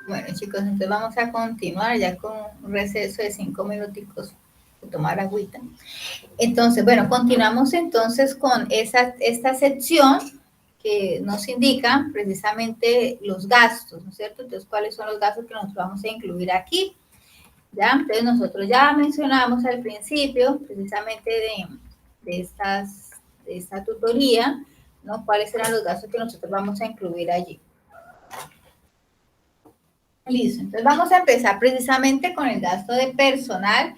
Bueno, chicos, entonces vamos a continuar ya con un receso de 5 minuticos, tomar agüita. Entonces, bueno, continuamos entonces con esta sección que nos indica precisamente los gastos, ¿no es cierto? Entonces, ¿cuáles son los gastos que nosotros vamos a incluir aquí? ¿Ya? Entonces, nosotros ya mencionamos al principio, precisamente de esta tutoría, ¿no? ¿Cuáles serán los gastos que nosotros vamos a incluir allí? Listo, entonces vamos a empezar precisamente con el gasto de personal,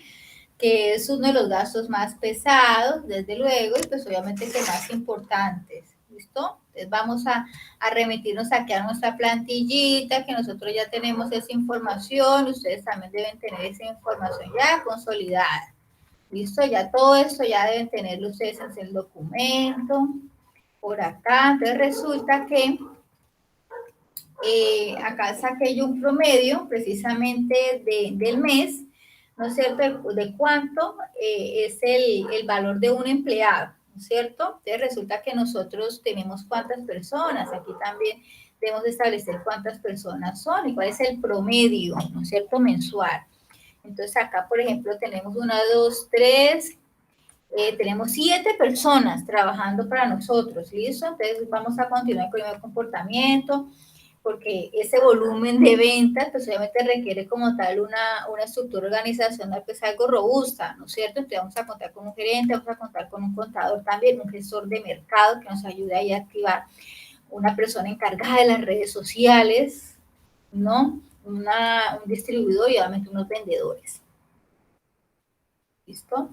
que es uno de los gastos más pesados, desde luego, y pues obviamente que más importantes. ¿Listo? Entonces vamos a remitirnos aquí a nuestra plantillita, que nosotros ya tenemos esa información, ustedes también deben tener esa información ya consolidada. ¿Listo? Ya todo esto ya deben tenerlo ustedes en el documento, por acá. Entonces resulta que acá saqué yo un promedio precisamente del mes, ¿no es cierto? De cuánto es el valor de un empleado, ¿no es cierto? Entonces resulta que nosotros tenemos cuántas personas, aquí también debemos establecer cuántas personas son y cuál es el promedio, ¿no es cierto? Mensual. Entonces acá, por ejemplo, tenemos 1, 2, 3, tenemos 7 personas trabajando para nosotros, ¿listo? Entonces vamos a continuar con el comportamiento, porque ese volumen de ventas, pues obviamente requiere como tal una estructura organizacional que es algo robusta, ¿no es cierto? Entonces vamos a contar con un gerente, vamos a contar con un contador también, un gestor de mercado que nos ayude ahí a activar, una persona encargada de las redes sociales, ¿no? Un distribuidor y obviamente unos vendedores. ¿Listo?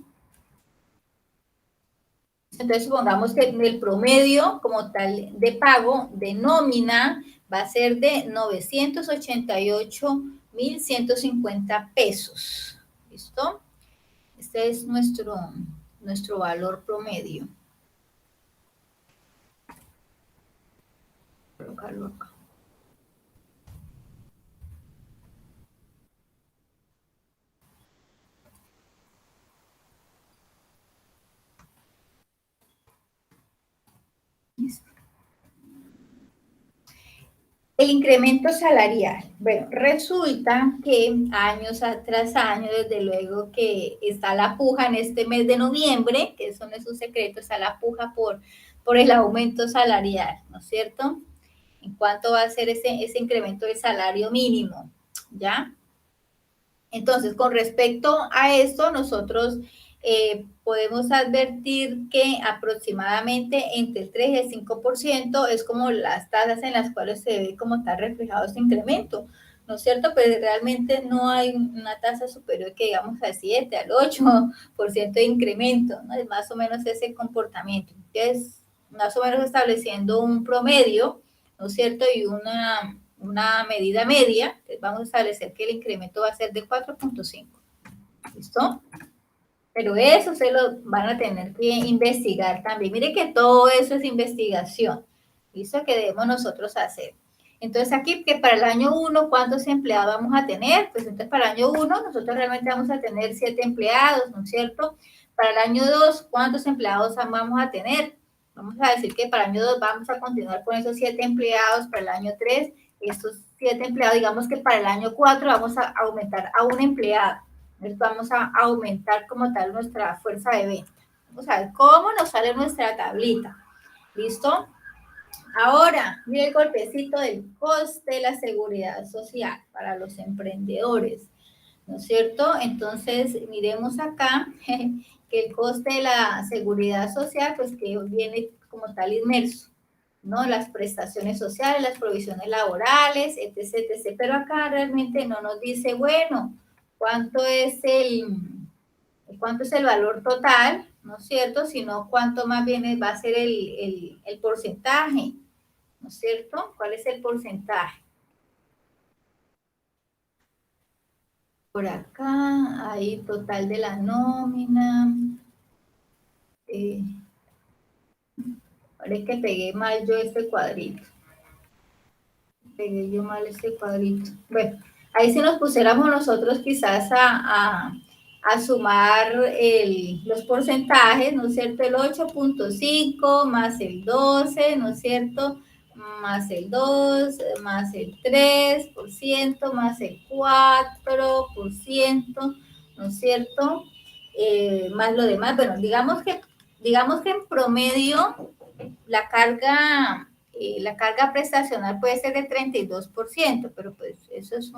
Entonces, supongamos que el promedio como tal de pago de nómina va a ser de 988.150 pesos. ¿Listo? Este es nuestro valor promedio. Colocarlo acá. Listo. El incremento salarial. Bueno, resulta que años tras año, desde luego que está la puja en este mes de noviembre, que eso no es un secreto, está la puja por el aumento salarial, ¿no es cierto? ¿En cuánto va a ser ese incremento del salario mínimo? ¿Ya? Entonces, con respecto a esto, nosotros podemos advertir que aproximadamente entre el 3 y el 5% es como las tasas en las cuales se ve como está reflejado este incremento, ¿no es cierto? Pero realmente no hay una tasa superior que digamos al 7, al 8% de incremento, ¿no? Es más o menos ese comportamiento. Entonces, más o menos estableciendo un promedio, ¿no es cierto? Y una medida media, vamos a establecer que el incremento va a ser de 4.5. ¿Listo? Pero eso se lo van a tener que investigar también. Mire que todo eso es investigación. ¿Listo? Que debemos nosotros hacer. Entonces aquí que para el año 1, ¿cuántos empleados vamos a tener? Pues entonces para el año 1 nosotros realmente vamos a tener 7 empleados, ¿no es cierto? Para el año 2, ¿cuántos empleados vamos a tener? Vamos a decir que para el año 2 vamos a continuar con esos 7 empleados, para el año 3, estos 7 empleados, digamos que para el año 4 vamos a aumentar a un empleado. Entonces vamos a aumentar como tal nuestra fuerza de venta. Vamos a ver cómo nos sale nuestra tablita. ¿Listo? Ahora, mire el golpecito del coste de la seguridad social para los emprendedores, ¿no es cierto? Entonces, miremos acá que el coste de la seguridad social, pues que viene como tal inmerso, ¿no? Las prestaciones sociales, las provisiones laborales, etc., etc. Pero acá realmente no nos dice, bueno, cuánto es el valor total, ¿no es cierto? Sino cuánto más bien va a ser el porcentaje, ¿no es cierto? ¿Cuál es el porcentaje? Por acá, ahí total de la nómina. Parece que pegué mal yo este cuadrito. Pegué yo mal este cuadrito. Bueno, ahí si nos pusiéramos nosotros quizás a sumar los porcentajes, ¿no es cierto? El 8.5 más el 12, ¿no es cierto? más el 2, más el 3%, más el 4%, ¿no es cierto? Más lo demás. Bueno, digamos que en promedio la carga prestacional puede ser de 32%, pero pues eso es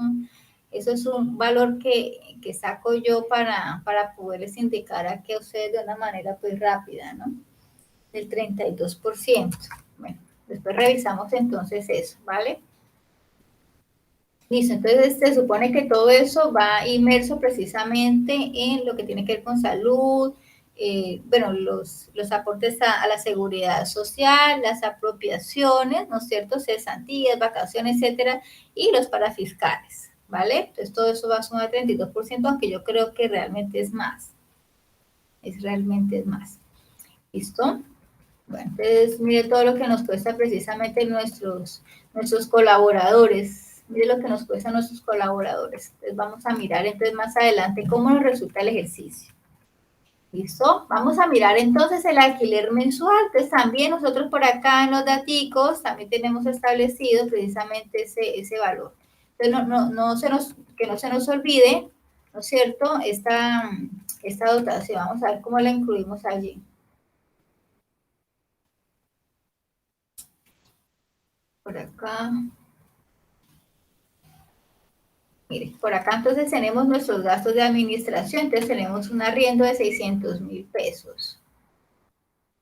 un valor que saco yo para poderles indicar aquí a ustedes de una manera pues rápida, ¿no? Del 32%. Bueno, después revisamos entonces eso, ¿vale? Listo, entonces se supone que todo eso va inmerso precisamente en lo que tiene que ver con salud, bueno, los aportes a la seguridad social, las apropiaciones, ¿no es cierto? Cesantías, vacaciones, etcétera, y los parafiscales, ¿vale? Entonces todo eso va a sumar 32%, aunque yo creo que realmente es más, realmente es más. ¿Listo? Bueno, entonces mire todo lo que nos cuesta precisamente nuestros colaboradores. Mire lo que nos cuesta nuestros colaboradores. Entonces vamos a mirar entonces más adelante cómo nos resulta el ejercicio. ¿Listo? Vamos a mirar entonces el alquiler mensual. Entonces también nosotros por acá en los daticos también tenemos establecido precisamente ese valor. Entonces que no se nos olvide, ¿no es cierto? Esta dotación. Vamos a ver cómo la incluimos allí. Por acá. Mire, por acá entonces tenemos nuestros gastos de administración, entonces tenemos un arriendo de 600,000 pesos.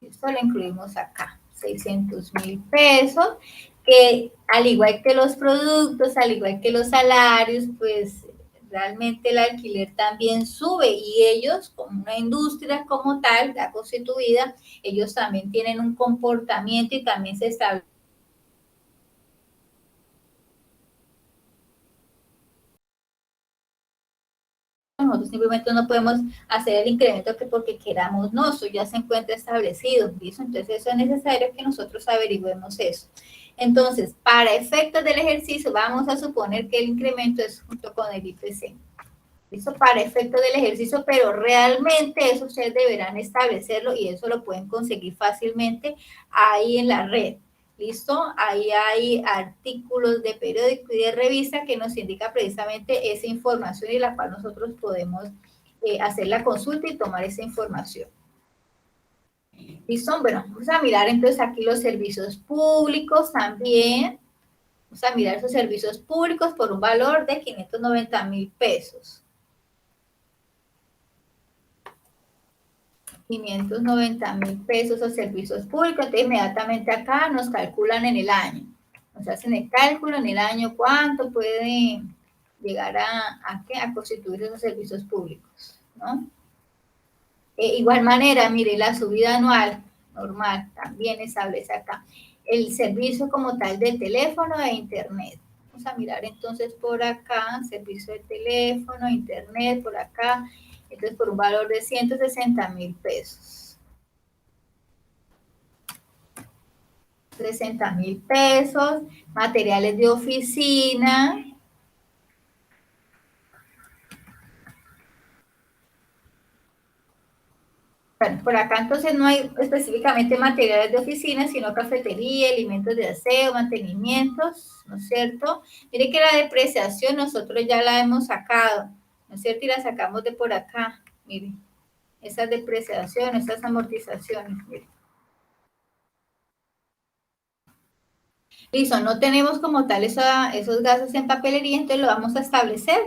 Esto lo incluimos acá, 600,000 pesos, que al igual que los productos, al igual que los salarios, pues realmente el alquiler también sube y ellos, como una industria como tal, ya constituida, ellos también tienen un comportamiento y también se establece. Nosotros simplemente no podemos hacer el incremento que porque queramos, no, eso ya se encuentra establecido, ¿listo? Entonces eso es necesario que nosotros averigüemos eso. Entonces, para efectos del ejercicio, vamos a suponer que el incremento es junto con el IPC. ¿Listo? Para efectos del ejercicio, pero realmente eso ustedes deberán establecerlo y eso lo pueden conseguir fácilmente ahí en la red. ¿Listo? Ahí hay artículos de periódico y de revista que nos indica precisamente esa información y la cual nosotros podemos hacer la consulta y tomar esa información. ¿Listo? Bueno, vamos a mirar entonces aquí los servicios públicos también. Vamos a mirar esos servicios públicos por un valor de 590,000 pesos. 590,000 pesos a servicios públicos, entonces inmediatamente acá nos calculan en el año, nos hacen el cálculo en el año cuánto puede llegar a constituir esos servicios públicos, ¿no? Igual manera, mire, la subida anual normal también establece acá el servicio como tal de teléfono e internet. Vamos a mirar entonces por acá, servicio de teléfono, internet, por acá, entonces por un valor de 160,000 pesos. 60,000 pesos, materiales de oficina. Bueno, por acá entonces no hay específicamente materiales de oficina, sino cafetería, alimentos de aseo, mantenimientos, ¿no es cierto? Mire que la depreciación nosotros ya la hemos sacado, ¿no es cierto? Y la sacamos de por acá, mire, esas depreciaciones, esas amortizaciones, mire. Listo, no tenemos como tal esos gastos en papelería, entonces lo vamos a establecer.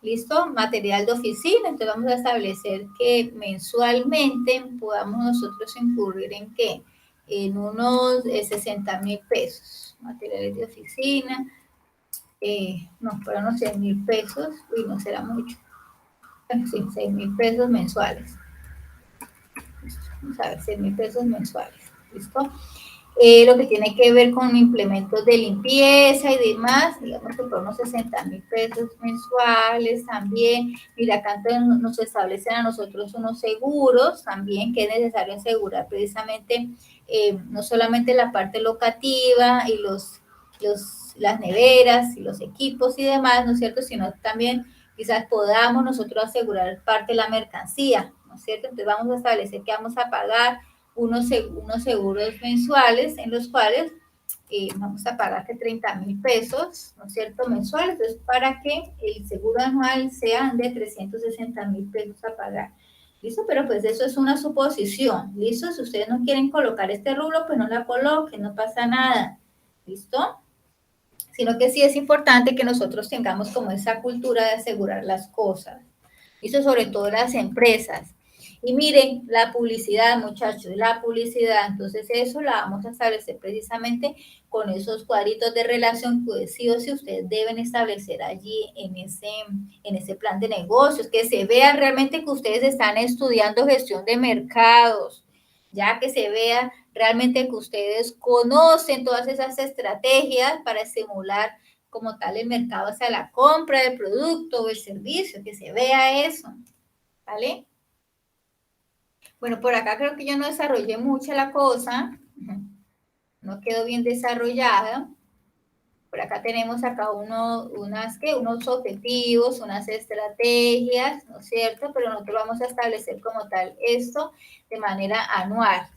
¿Listo? Material de oficina, entonces vamos a establecer que mensualmente podamos nosotros incurrir en qué? En unos 60,000 pesos. Materiales de oficina, no, para unos 100,000 pesos, uy, no será mucho. Bueno, sí, 6,000 pesos mensuales. ¿Listo? Vamos a ver, 6,000 pesos mensuales. ¿Listo? Lo que tiene que ver con implementos de limpieza y demás, digamos que por unos 60,000 pesos mensuales también. Mira, acá entonces nos establecen a nosotros unos seguros también, que es necesario asegurar precisamente no solamente la parte locativa y las neveras y los equipos y demás, ¿no es cierto?, sino también quizás podamos nosotros asegurar parte de la mercancía, ¿no es cierto? Entonces vamos a establecer que vamos a pagar unos seguros mensuales en los cuales vamos a pagar que 30.000 pesos, ¿no es cierto?, mensuales, entonces para que el seguro anual sea de 360.000 pesos a pagar. ¿Listo? Pero pues eso es una suposición, ¿listo? Si ustedes no quieren colocar este rubro, pues no la coloquen, no pasa nada, ¿listo? Sino que sí es importante que nosotros tengamos como esa cultura de asegurar las cosas, ¿listo? Sobre todo las empresas. Y miren, la publicidad, muchachos, la publicidad, entonces eso la vamos a establecer precisamente con esos cuadritos de relación que sí o sí ustedes deben establecer allí en ese plan de negocios, que se vea realmente que ustedes están estudiando gestión de mercados, ya que se vea realmente que ustedes conocen todas esas estrategias para estimular como tal el mercado hacia la compra del producto o el servicio, que se vea eso, ¿vale? Bueno, por acá creo que yo no desarrollé mucho la cosa, no quedó bien desarrollada. Por acá tenemos acá unos objetivos, unas estrategias, ¿no es cierto? Pero nosotros vamos a establecer como tal esto de manera anual,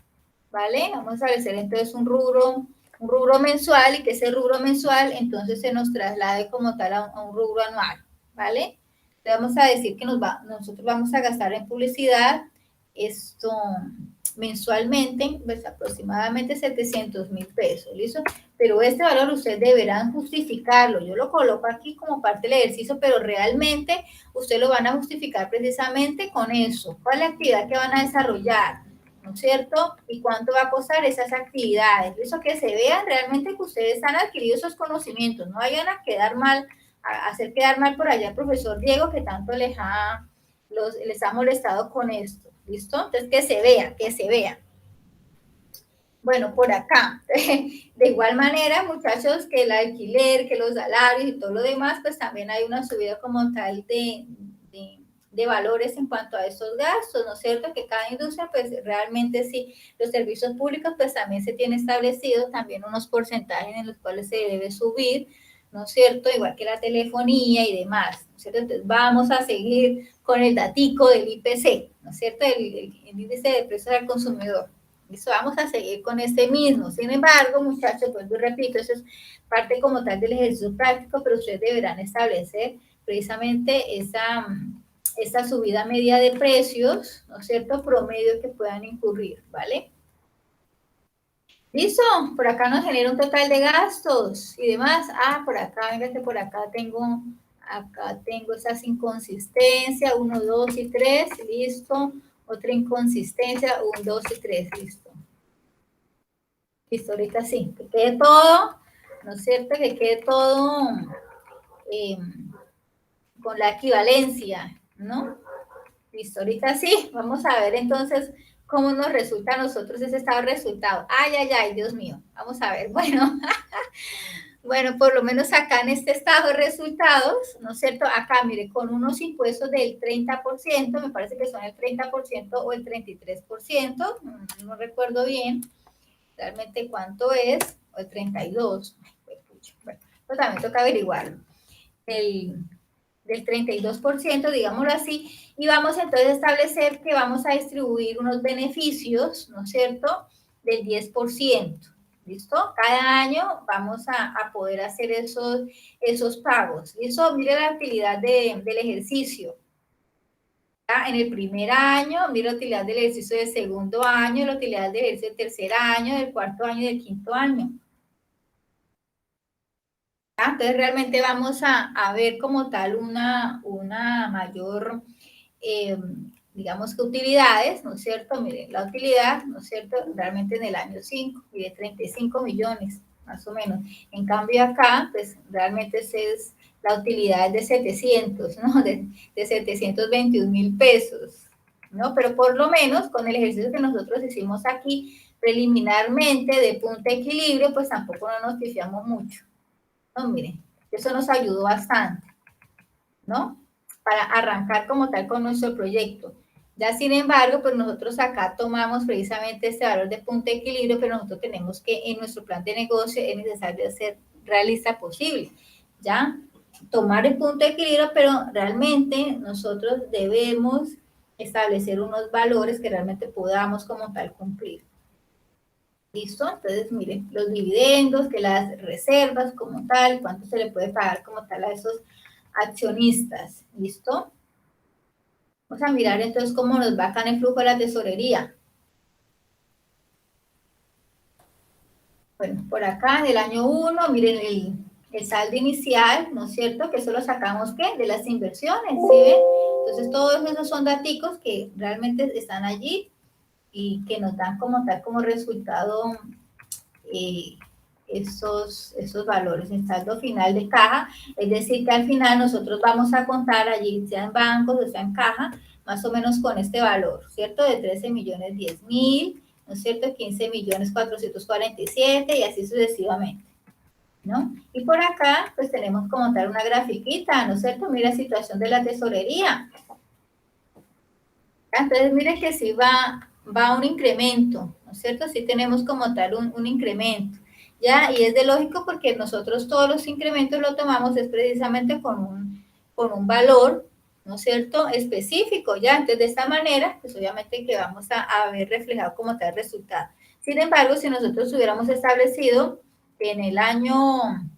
¿vale? Vamos a establecer entonces un rubro mensual y que ese rubro mensual entonces se nos traslade como tal a un rubro anual, ¿vale? Le vamos a decir que nosotros vamos a gastar en publicidad esto mensualmente, pues aproximadamente 700.000 pesos, ¿listo? Pero este valor ustedes deberán justificarlo. Yo lo coloco aquí como parte del ejercicio, pero realmente ustedes lo van a justificar precisamente con eso. ¿Cuál es la actividad que van a desarrollar? ¿No es cierto? ¿Y cuánto va a costar esas actividades? Eso que se vea realmente que ustedes han adquirido esos conocimientos, no vayan a quedar mal, a hacer quedar mal por allá al profesor Diego que tanto les ha molestado con esto, ¿listo? Entonces que se vea, que se vea. Bueno, por acá, de igual manera, muchachos, que el alquiler, que los salarios y todo lo demás, pues también hay una subida como tal de valores en cuanto a estos gastos, ¿no es cierto? Que cada industria, pues realmente sí, los servicios públicos, pues también se tiene establecido también unos porcentajes en los cuales se debe subir, ¿no es cierto? Igual que la telefonía y demás, ¿no es cierto? Entonces vamos a seguir con el datico del IPC, ¿no es cierto? El índice de precios al consumidor. Listo, vamos a seguir con este mismo. Sin embargo, muchachos, pues yo repito, eso es parte como tal del ejercicio práctico, pero ustedes deberán establecer precisamente esa subida media de precios, ¿no es cierto? Promedio que puedan incurrir, ¿vale? Listo, por acá nos genera un total de gastos y demás. Ah, por acá, véngate, por acá tengo esas inconsistencias, 1, 2 y 3, listo. Otra inconsistencia, 1, 2 y 3, listo. Listo, ahorita sí, que quede todo, ¿no es cierto? Que quede todo con la equivalencia, ¿no? Listo, ahorita sí, vamos a ver entonces cómo nos resulta a nosotros ese estado de resultado. Ay, ay, ay, Dios mío, vamos a ver, bueno, bueno, por lo menos acá en este estado de resultados, ¿no es cierto? Acá, mire, con unos impuestos del 30%, me parece que son el 30% o el 33%, no recuerdo bien realmente cuánto es, o el 32, bueno, pues también toca averiguarlo, del 32%, digámoslo así, y vamos entonces a establecer que vamos a distribuir unos beneficios, ¿no es cierto?, del 10%, ¿listo? Cada año vamos a poder hacer esos pagos. ¿Listo? Mire la utilidad del ejercicio. En el primer año, mire la utilidad del ejercicio del segundo año, la utilidad del ejercicio del tercer año, del cuarto año y del quinto año. Entonces realmente vamos a ver como tal una mayor, digamos que utilidades, ¿no es cierto? Miren, la utilidad, ¿no es cierto? Realmente en el año 5, mire, 35 millones, más o menos. En cambio acá, pues realmente es la utilidad de 700, ¿no? De 721.000 pesos, ¿no? Pero por lo menos con el ejercicio que nosotros hicimos aquí preliminarmente de punto de equilibrio, pues tampoco no nos pifiamos mucho. No, miren, eso nos ayudó bastante, ¿no? Para arrancar como tal con nuestro proyecto. Ya sin embargo, pues nosotros acá tomamos precisamente este valor de punto de equilibrio, pero nosotros tenemos que en nuestro plan de negocio es necesario ser realista posible, ¿ya? Tomar el punto de equilibrio, pero realmente nosotros debemos establecer unos valores que realmente podamos como tal cumplir. ¿Listo? Entonces, miren, los dividendos, que las reservas como tal, cuánto se le puede pagar como tal a esos accionistas. ¿Listo? Vamos a mirar entonces cómo nos va acá en el flujo de la tesorería. Bueno, por acá en el año 1, miren el saldo inicial, ¿no es cierto? Que eso lo sacamos, ¿qué? De las inversiones, ¿sí ven? Entonces, todos esos son daticos que realmente están allí y que nos dan como tal, como resultado eh, esos valores en saldo final de caja, es decir, que al final nosotros vamos a contar allí, sea en bancos o sea en caja, más o menos con este valor, ¿cierto? De 13 millones 10 mil, ¿no es cierto? 15 millones 447 y así sucesivamente, ¿no? Y por acá, pues tenemos como tal una grafiquita, ¿no es cierto? Mira la situación de la tesorería. Entonces, mire que sí va un incremento, ¿no es cierto? Sí tenemos como tal un incremento, ¿ya? Y es de lógico porque nosotros todos los incrementos lo tomamos es precisamente con un valor, ¿no es cierto?, específico, ¿ya? Entonces, de esta manera, pues obviamente que vamos a ver reflejado como tal resultado. Sin embargo, si nosotros hubiéramos establecido que en el año,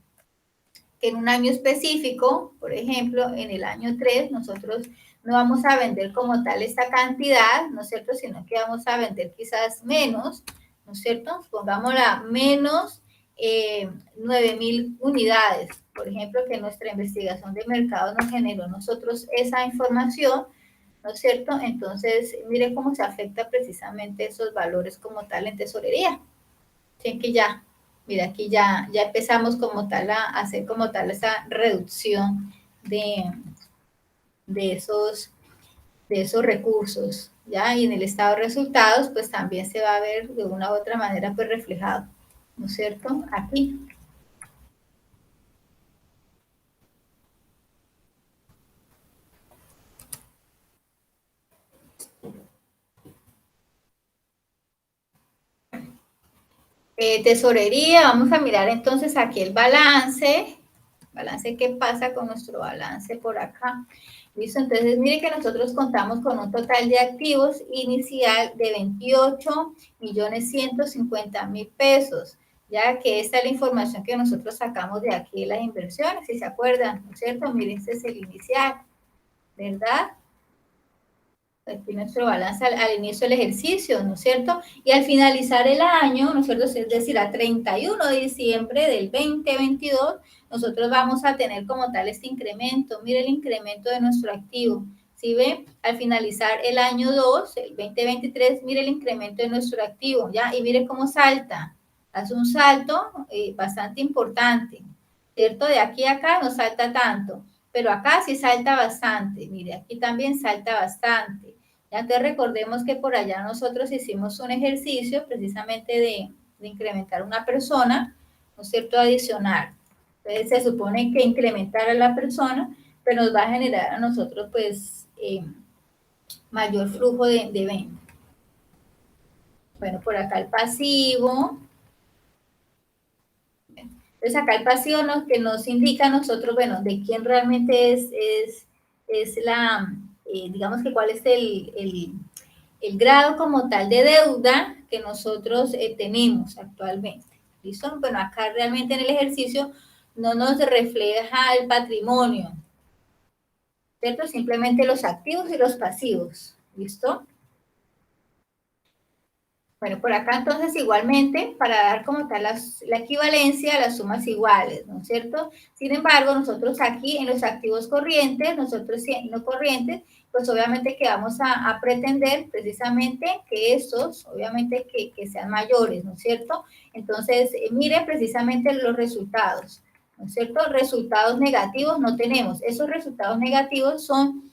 que en un año específico, por ejemplo, en el año 3, nosotros no vamos a vender como tal esta cantidad, ¿no es cierto?, sino que vamos a vender quizás menos, ¿no es cierto? Pongámosla menos 9,000 unidades, por ejemplo, que nuestra investigación de mercado nos generó nosotros esa información, ¿no es cierto? Entonces, mire cómo se afecta precisamente esos valores como tal en tesorería. Sí, que ya, mira, aquí ya empezamos como tal a hacer como tal esa reducción de, de esos, de esos recursos, ¿ya? Y en el estado de resultados, pues también se va a ver de una u otra manera pues reflejado, ¿no es cierto? Aquí. Tesorería, vamos a mirar entonces aquí el balance, qué pasa con nuestro balance por acá. Listo, entonces mire que nosotros contamos con un total de activos inicial de 28,150,000 pesos, ya que esta es la información que nosotros sacamos de aquí de las inversiones, si se acuerdan, ¿no es cierto? Miren, este es el inicial, ¿verdad? Aquí nuestro balance al inicio del ejercicio, ¿no es cierto? Y al finalizar el año, ¿no es cierto? Es decir, a 31 de diciembre del 2022, nosotros vamos a tener como tal este incremento. Mire el incremento de nuestro activo. ¿Sí ve? Al finalizar el año 2, el 2023, mire el incremento de nuestro activo, ¿ya? Y mire cómo salta. Hace un salto bastante importante, ¿cierto? De aquí a acá no salta tanto, pero acá sí salta bastante. Mire, aquí también salta bastante. Ya entonces recordemos que por allá nosotros hicimos un ejercicio precisamente de incrementar una persona, ¿no es cierto?, adicional. Entonces se supone que incrementar a la persona, pero nos va a generar a nosotros pues mayor flujo de venta. Bueno, por acá el pasivo. Entonces acá el pasivo que nos indica a nosotros, bueno, de quién realmente es la, digamos que cuál es el grado como tal de deuda que nosotros tenemos actualmente. ¿Listo? Bueno, acá realmente en el ejercicio no nos refleja el patrimonio, ¿cierto? Simplemente los activos y los pasivos. ¿Listo? Bueno, por acá entonces igualmente, para dar como tal la equivalencia a las sumas iguales, ¿no es cierto? Sin embargo, nosotros aquí en los activos corrientes, nosotros no corrientes, pues obviamente que vamos a pretender precisamente que estos, obviamente que sean mayores, ¿no es cierto? Entonces, miren precisamente los resultados, ¿no es cierto? Resultados negativos no tenemos. Esos resultados negativos son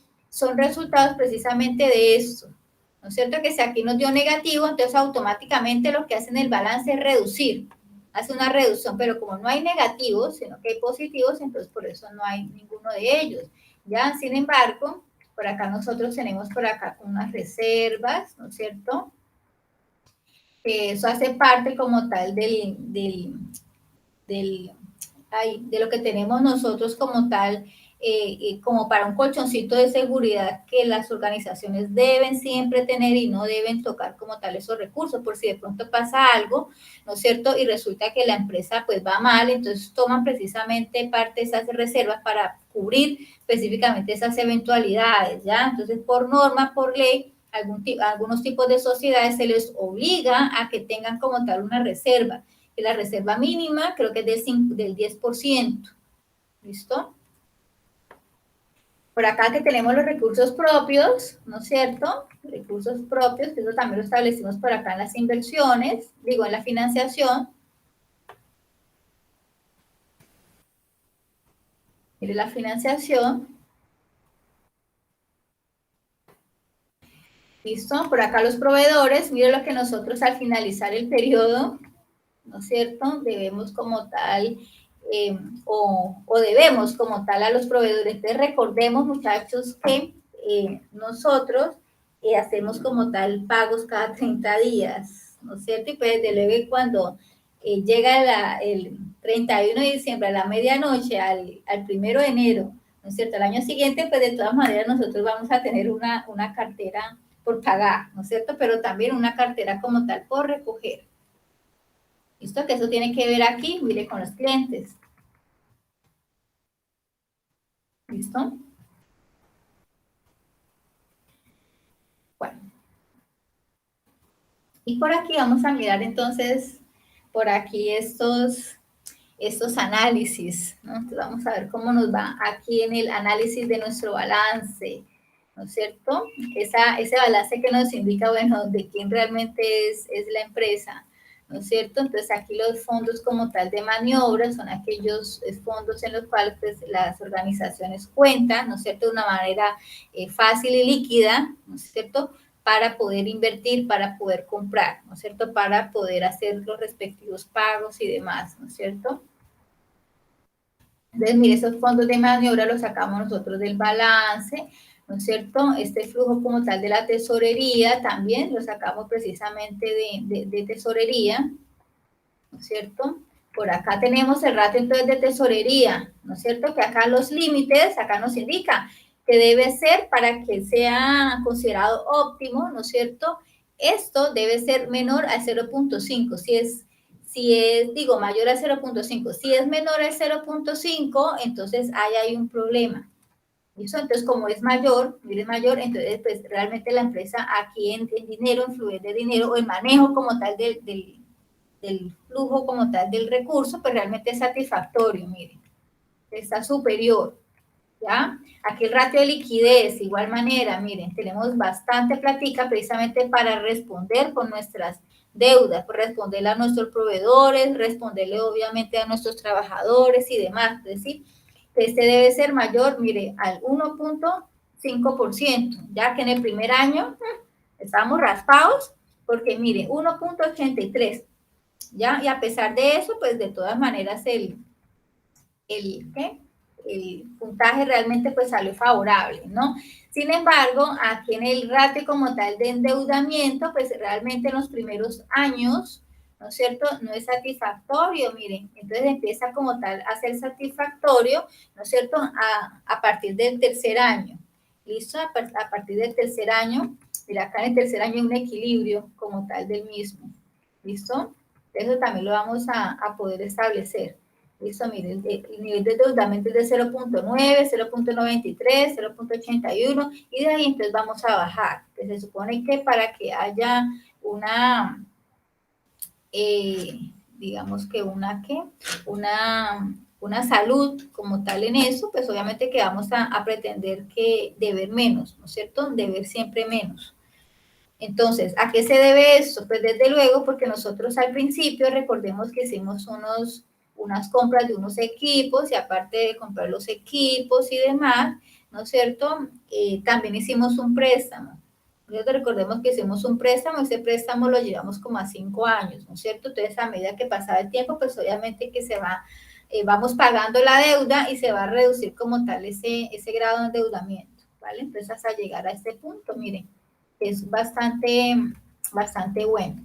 resultados precisamente de esto. ¿No es cierto? Que si aquí nos dio negativo, entonces automáticamente lo que hacen el balance es reducir, hace una reducción, pero como no hay negativos, sino que hay positivos, entonces por eso no hay ninguno de ellos. Ya, sin embargo, por acá nosotros tenemos por acá unas reservas, ¿no es cierto? Eso hace parte como tal de lo que tenemos nosotros como tal como para un colchoncito de seguridad que las organizaciones deben siempre tener y no deben tocar como tal esos recursos, por si de pronto pasa algo, ¿no es cierto? Y resulta que la empresa pues va mal, entonces toman precisamente parte de esas reservas para cubrir específicamente esas eventualidades, ¿ya? Entonces, por norma, por ley, algunos tipos de sociedades se les obliga a que tengan como tal una reserva, que la reserva mínima creo que es del 10%, ¿listo? Por acá que tenemos los recursos propios, ¿no es cierto? Recursos propios, que eso también lo establecimos por acá en las inversiones, digo, en la financiación. Mire la financiación. ¿Listo? Por acá los proveedores, mire lo que nosotros al finalizar el periodo, ¿no es cierto? Debemos como tal, o debemos como tal a los proveedores. Entonces recordemos, muchachos, que nosotros hacemos como tal pagos cada 30 días, ¿no es cierto? Y pues desde luego cuando llega el 31 de diciembre a la medianoche, al 1 de enero, ¿no es cierto? El año siguiente, pues de todas maneras nosotros vamos a tener una cartera por pagar, ¿no es cierto? Pero también una cartera como tal por recoger. ¿Listo? Que eso tiene que ver aquí, mire, con los clientes. ¿Listo? Bueno. Y por aquí vamos a mirar entonces, por aquí estos análisis, ¿no? Entonces vamos a ver cómo nos va aquí en el análisis de nuestro balance, ¿no es cierto? Ese balance que nos indica, bueno, de quién realmente es la empresa, ¿no es cierto? Entonces aquí los fondos como tal de maniobra son aquellos fondos en los cuales pues, las organizaciones cuentan, ¿no es cierto? De una manera fácil y líquida, ¿no es cierto? Para poder invertir, para poder comprar, ¿no es cierto? Para poder hacer los respectivos pagos y demás, ¿no es cierto? Entonces, mire, esos fondos de maniobra los sacamos nosotros del balance, ¿no es cierto? Este flujo como tal de la tesorería también lo sacamos precisamente de tesorería, ¿no es cierto? Por acá tenemos el ratio entonces de tesorería, ¿no es cierto? Que acá los límites, acá nos indica que debe ser para que sea considerado óptimo, ¿no es cierto? Esto debe ser menor a 0.5, digo, mayor a 0.5. Si es menor a 0.5, entonces ahí hay un problema. ¿Listo? Entonces, como es mayor, es mayor, entonces, pues realmente la empresa aquí en dinero, en fluidez de dinero o el manejo como tal del flujo como tal del recurso, pues realmente es satisfactorio, miren, está superior, ¿ya? Aquí el ratio de liquidez, de igual manera, miren, tenemos bastante plática precisamente para responder con nuestras deudas, por responderle a nuestros proveedores, responderle obviamente a nuestros trabajadores y demás, es decir, este debe ser mayor, mire, al 1.5%, ya que en el primer año estamos raspados, porque mire, 1.83, ¿ya? Y a pesar de eso, pues de todas maneras ¿qué? El puntaje realmente pues salió favorable, ¿no? Sin embargo, aquí en el ratio como tal de endeudamiento, pues realmente en los primeros años, ¿no es cierto? No es satisfactorio, miren, entonces empieza como tal a ser satisfactorio, ¿no es cierto? A partir del tercer año, ¿listo? A partir del tercer año, mira, acá en el tercer año hay un equilibrio como tal del mismo, ¿listo? Eso también lo vamos a poder establecer. Listo, miren, el nivel de endeudamiento es de 0.9, 0.93, 0.81 y de ahí entonces vamos a bajar. Pues se supone que para que haya una, digamos que una salud como tal en eso, pues obviamente que vamos a pretender que deber menos, ¿no es cierto? Deber siempre menos. Entonces, ¿a qué se debe esto? Pues desde luego porque nosotros al principio recordemos que hicimos unas compras de unos equipos y aparte de comprar los equipos y demás, ¿no es cierto? También hicimos un préstamo. Entonces recordemos que hicimos un préstamo, ese préstamo lo llevamos como a 5 años, ¿no es cierto? Entonces a medida que pasaba el tiempo, pues obviamente que vamos pagando la deuda y se va a reducir como tal ese grado de endeudamiento, ¿vale? Entonces hasta llegar a este punto, miren, es bastante bueno.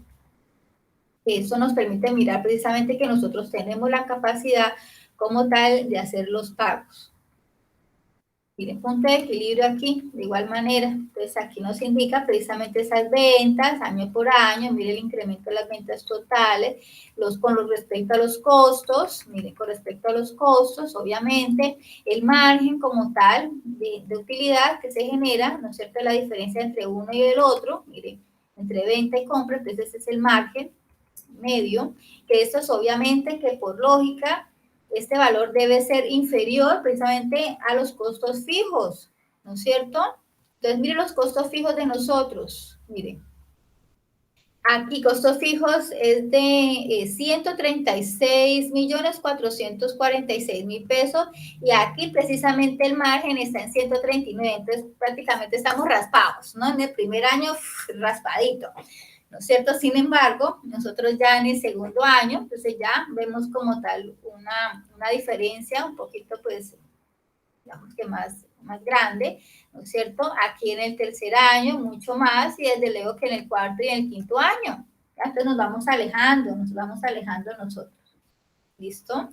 Eso nos permite mirar precisamente que nosotros tenemos la capacidad como tal de hacer los pagos. Miren, punto de equilibrio aquí, de igual manera. Entonces, aquí nos indica precisamente esas ventas año por año. Miren el incremento de las ventas totales, con respecto a los costos. Miren, con respecto a los costos, obviamente, el margen como tal de utilidad que se genera, ¿no es cierto? La diferencia entre uno y el otro, miren, entre venta y compra, entonces ese es el margen medio, que esto es obviamente que por lógica este valor debe ser inferior precisamente a los costos fijos, ¿no es cierto? Entonces, miren los costos fijos de nosotros, miren. Aquí costos fijos es de 136.446.000 pesos y aquí precisamente el margen está en 139, entonces prácticamente estamos raspados, ¿no? En el primer año, raspadito, ¿no es cierto? Sin embargo, nosotros ya en el segundo año, entonces ya vemos como tal una diferencia un poquito, pues, digamos que más grande, ¿no es cierto? Aquí en el tercer año, mucho más, y desde luego que en el cuarto y en el quinto año. ¿Ya? Entonces nos vamos alejando nosotros. ¿Listo?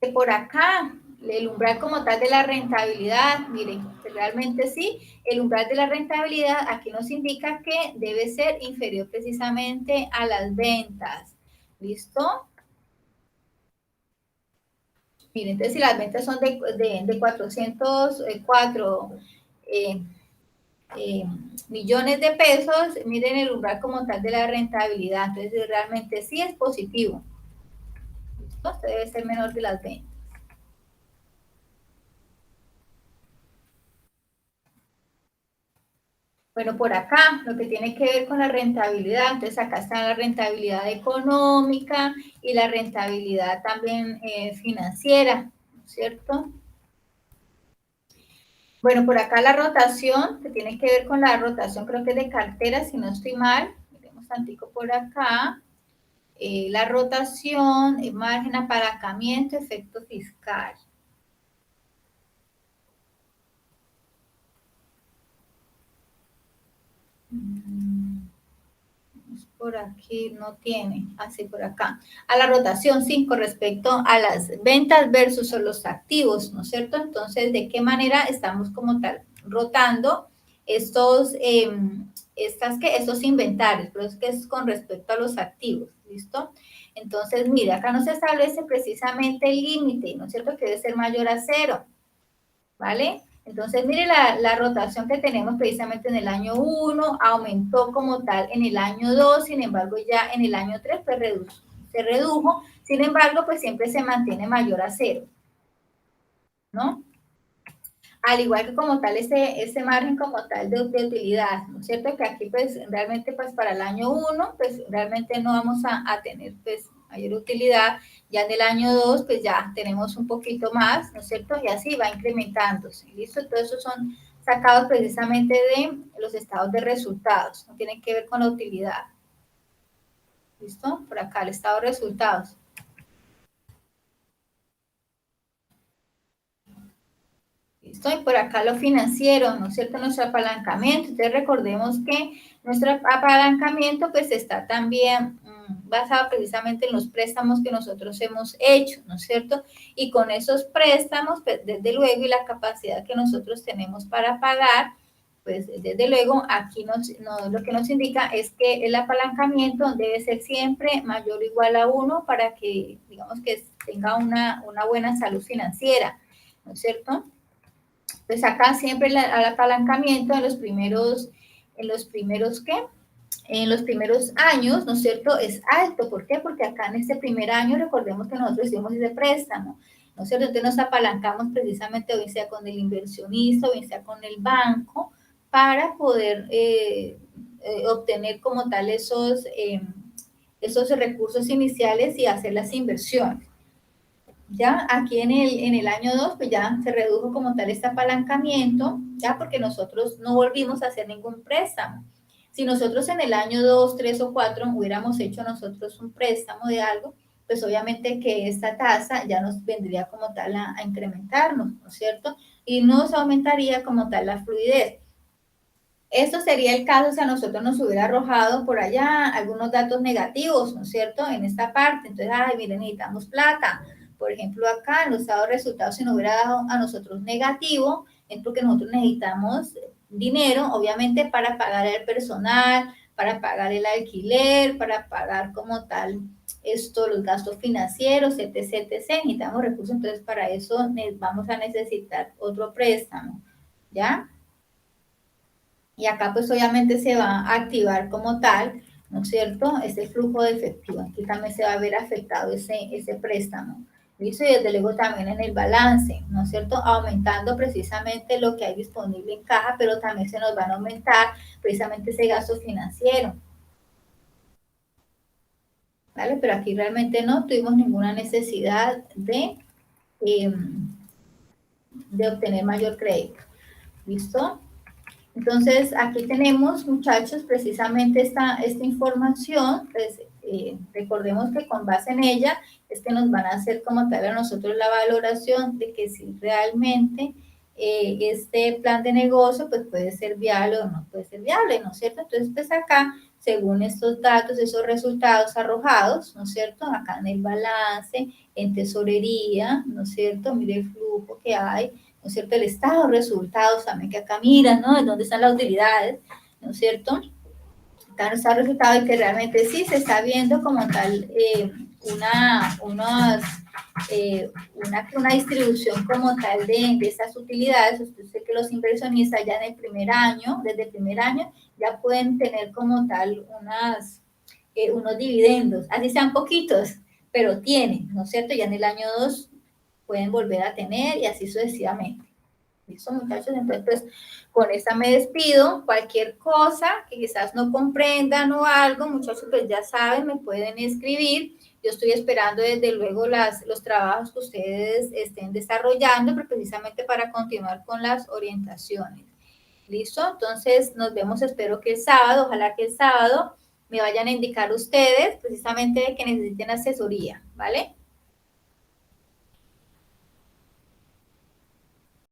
Que por acá, el umbral como tal de la rentabilidad, miren, realmente sí, el umbral de la rentabilidad aquí nos indica que debe ser inferior precisamente a las ventas. ¿Listo? Miren, entonces si las ventas son de 404 eh, eh, millones de pesos, miren el umbral como tal de la rentabilidad. Entonces realmente sí es positivo. ¿Listo? Este debe ser menor que las ventas. Bueno, por acá, lo que tiene que ver con la rentabilidad, entonces acá está la rentabilidad económica y la rentabilidad también financiera, ¿no es cierto? Bueno, por acá la rotación, que tiene que ver con la rotación, creo que es de cartera, si no estoy mal. Miremos tantico por acá. La rotación, margen, apalancamiento, efecto fiscal. Por aquí no tiene, así por acá. A la rotación, sí, con respecto a las ventas versus los activos, ¿no es cierto? Entonces, ¿de qué manera estamos como tal rotando estos inventarios? Pero es que es con respecto a los activos, ¿listo? Entonces, mire, acá no se establece precisamente el límite, ¿no es cierto? Que debe ser mayor a 0, ¿vale? Entonces, mire la rotación que tenemos precisamente en el año 1, aumentó como tal en el año 2, sin embargo, ya en el año 3 pues, se redujo, sin embargo, pues siempre se mantiene mayor a 0, ¿no? Al igual que como tal ese margen como tal de utilidad, ¿no es cierto? Que aquí pues realmente pues para el año 1 pues realmente no vamos a tener pues mayor utilidad, ya en el año 2 pues ya tenemos un poquito más, ¿no es cierto? Y así va incrementándose, ¿listo? Todo eso son sacados precisamente de los estados de resultados, no tienen que ver con la utilidad, ¿listo? Por acá el estado de resultados. ¿Listo? Y por acá lo financiero, ¿no es cierto? Nuestro apalancamiento. Entonces recordemos que nuestro apalancamiento pues está también basado precisamente en los préstamos que nosotros hemos hecho, ¿no es cierto? Y con esos préstamos, pues desde luego, y la capacidad que nosotros tenemos para pagar, pues desde luego aquí lo que nos indica es que el apalancamiento debe ser siempre mayor o igual a 1 para que, digamos, que tenga una buena salud financiera, ¿no es cierto? Pues acá siempre el apalancamiento ¿qué? En los primeros años, ¿no es cierto? Es alto. ¿Por qué? Porque acá en este primer año, recordemos que nosotros hicimos ese préstamo, ¿no es cierto? Entonces nos apalancamos precisamente, o sea con el inversionista, o sea con el banco, para poder obtener como tal esos recursos iniciales y hacer las inversiones. Ya aquí en el año 2, pues ya se redujo como tal este apalancamiento, ya porque nosotros no volvimos a hacer ningún préstamo. Si nosotros en el año 2, 3 o 4 hubiéramos hecho nosotros un préstamo de algo, pues obviamente que esta tasa ya nos vendría como tal a incrementarnos, ¿no es cierto? Y nos aumentaría como tal la fluidez. Esto sería el caso si a nosotros nos hubiera arrojado por allá algunos datos negativos, ¿no es cierto? En esta parte. Entonces, ay, miren, necesitamos plata por ejemplo, acá en los estados de resultados se nos hubiera dado a nosotros negativo, es porque nosotros necesitamos dinero, obviamente, para pagar el personal, para pagar el alquiler, para pagar como tal los gastos financieros, etc, etc. Necesitamos recursos, entonces para eso vamos a necesitar otro préstamo, ¿ya? Y acá pues obviamente se va a activar como tal, ¿no es cierto? Ese flujo de efectivo. Aquí también se va a ver afectado ese préstamo. ¿Listo? Y desde luego también en el balance, ¿no es cierto? Aumentando precisamente lo que hay disponible en caja, pero también se nos van a aumentar precisamente ese gasto financiero. ¿Vale? Pero aquí realmente no tuvimos ninguna necesidad de obtener mayor crédito. ¿Listo? Entonces, aquí tenemos, muchachos, precisamente esta información. Pues, recordemos que con base en ella es que nos van a hacer como tal a nosotros la valoración de que si realmente este plan de negocio pues puede ser viable o no puede ser viable, ¿no es cierto? Entonces, pues acá, según estos datos, esos resultados arrojados, ¿no es cierto? Acá en el balance, en tesorería, ¿no es cierto? Mire el flujo que hay, ¿no es cierto? El estado de resultados también, que acá miran, ¿no? ¿Dónde están las utilidades? ¿No es cierto? Acá está el resultado y que realmente sí se está viendo como tal una distribución como tal de esas utilidades. Usted sabe que los inversionistas ya en el primer año, desde el primer año, ya pueden tener como tal unos dividendos, así sean poquitos, pero tienen, ¿no es cierto? Ya en el año 2 pueden volver a tener y así sucesivamente. ¿Listo, muchachos? Entonces, pues, con esta me despido. Cualquier cosa que quizás no comprendan o algo, muchachos, pues ya saben, me pueden escribir. Yo estoy esperando desde luego los trabajos que ustedes estén desarrollando, pero precisamente para continuar con las orientaciones. ¿Listo? Entonces, nos vemos, espero que el sábado, ojalá que el sábado me vayan a indicar ustedes precisamente de que necesiten asesoría, ¿vale?